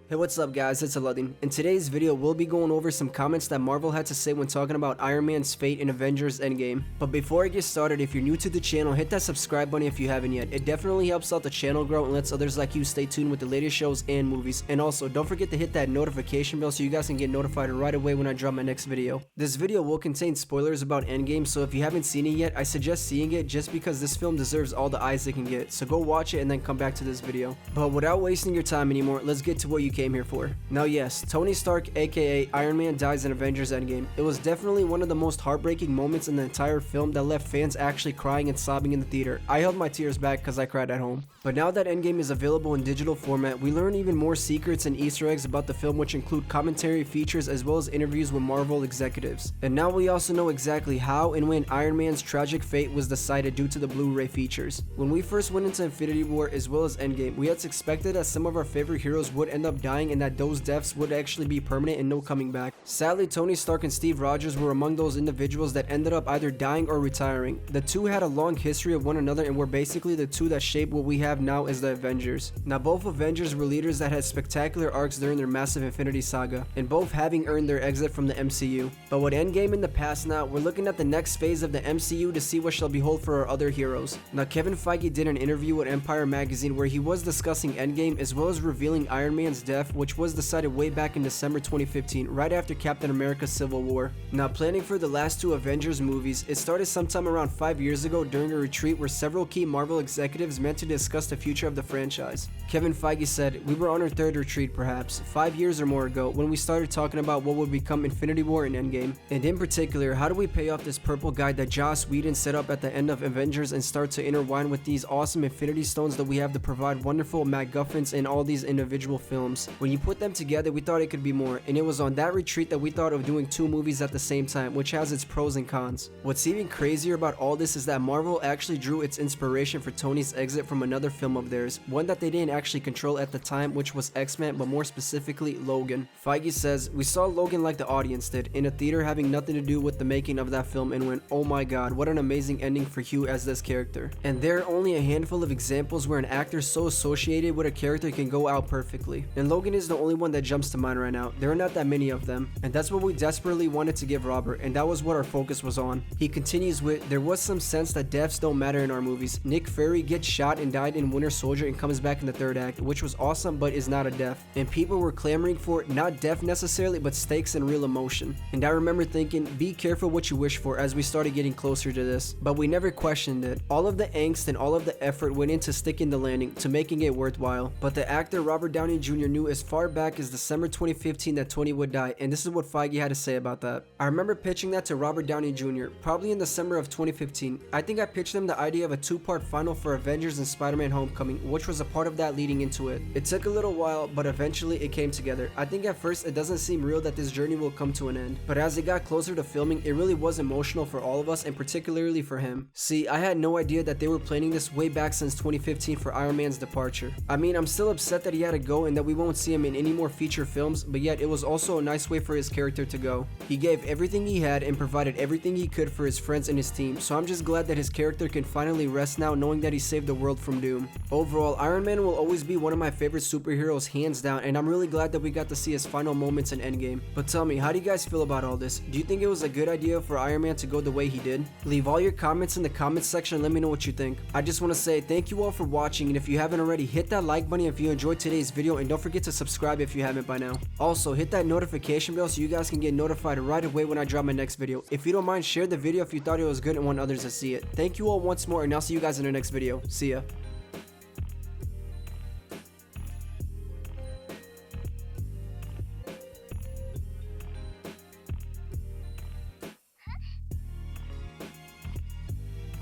Hey, what's up guys, it's Aladdin. In today's video, we'll be going over some comments that Marvel had to say when talking about Iron Man's fate in Avengers Endgame. But before I get started, if you're new to the channel, hit that subscribe button if you haven't yet. It definitely helps out the channel grow and lets others like you stay tuned with the latest shows and movies. And also, don't forget to hit that notification bell so you guys can get notified right away when I drop my next video. This video will contain spoilers about Endgame, so if you haven't seen it yet, I suggest seeing it just because this film deserves all the eyes it can get. So go watch it and then come back to this video. But without wasting your time anymore, let's get to what you came here for. Now yes, Tony Stark aka Iron Man dies in Avengers Endgame. It was definitely one of the most heartbreaking moments in the entire film that left fans actually crying and sobbing in the theater. I held my tears back because I cried at home. But now that Endgame is available in digital format, we learn even more secrets and Easter eggs about the film, which include commentary features as well as interviews with Marvel executives. And now we also know exactly how and when Iron Man's tragic fate was decided due to the Blu-ray features. When we first went into Infinity War as well as Endgame, we had expected that some of our favorite heroes would end up dying and that those deaths would actually be permanent and no coming back. Sadly, Tony Stark and Steve Rogers were among those individuals that ended up either dying or retiring. The two had a long history of one another and were basically the two that shaped what we have now as the Avengers. Now both Avengers were leaders that had spectacular arcs during their massive Infinity Saga, and both having earned their exit from the MCU. But with Endgame in the past now, we're looking at the next phase of the MCU to see what shall behold for our other heroes. Now Kevin Feige did an interview with Empire magazine where he was discussing Endgame as well as revealing Iron Man's death, which was decided way back in December 2015, right after Captain America Civil War. Now planning for the last two Avengers movies, it started sometime around 5 years ago during a retreat where several key Marvel executives met to discuss the future of the franchise. Kevin Feige said, "We were on our third retreat perhaps, 5 years or more ago, when we started talking about what would become Infinity War and Endgame. And in particular, how do we pay off this purple guide that Joss Whedon set up at the end of Avengers and start to intertwine with these awesome Infinity Stones that we have to provide wonderful MacGuffins in all these individual films. When you put them together, we thought it could be more, and it was on that retreat that we thought of doing two movies at the same time, which has its pros and cons." What's even crazier about all this is that Marvel actually drew its inspiration for Tony's exit from another film of theirs, one that they didn't actually control at the time, which was X-Men, but more specifically Logan. Feige says, "We saw Logan like the audience did, in a theater having nothing to do with the making of that film, and went, oh my god, what an amazing ending for Hugh as this character." And there are only a handful of examples where an actor so associated with a character can go out perfectly, and Logan is the only one that jumps to mind right now. There are not that many of them, and that's what we desperately wanted to give Robert, and that was what our focus was on. He continues with, "There was some sense that deaths don't matter in our movies. Nick Fury gets shot and died in Winter Soldier and comes back in the third act, which was awesome but is not a death. And people were clamoring for not death necessarily, but stakes and real emotion." And I remember thinking, be careful what you wish for as we started getting closer to this, but we never questioned it. All of the angst and all of the effort went into sticking the landing, to making it worthwhile. But the actor Robert Downey Jr. knew as far back as December 2015 that Tony would die, and this is what Feige had to say about that. "I remember pitching that to Robert Downey Jr. probably in December of 2015. I think I pitched him the idea of a two-part final for Avengers and Spider-Man Homecoming, which was a part of that leading into it. It took a little while, but eventually it came together. I think at first it doesn't seem real that this journey will come to an end, but as it got closer to filming, it really was emotional for all of us and particularly for him." See, I had no idea that they were planning this way back since 2015 for Iron Man's departure. I mean, I'm still upset that he had to go and that we won't see him in any more feature films, but yet it was also a nice way for his character to go. He gave everything he had and provided everything he could for his friends and his team, so I'm just glad that his character can finally rest now knowing that he saved the world from doom. Overall, Iron Man will always be one of my favorite superheroes hands down, and I'm really glad that we got to see his final moments in Endgame. But tell me, how do you guys feel about all this? Do you think it was a good idea for Iron Man to go the way he did? Leave all your comments in the comments section and let me know what you think. I just want to say thank you all for watching, and if you haven't already, hit that like button if you enjoyed today's video, and don't forget to subscribe if you haven't by now. Also, hit that notification bell so you guys can get notified right away when I drop my next video. If you don't mind, share the video if you thought it was good and want others to see it. Thank you all once more, and I'll see you guys in the next video. See ya.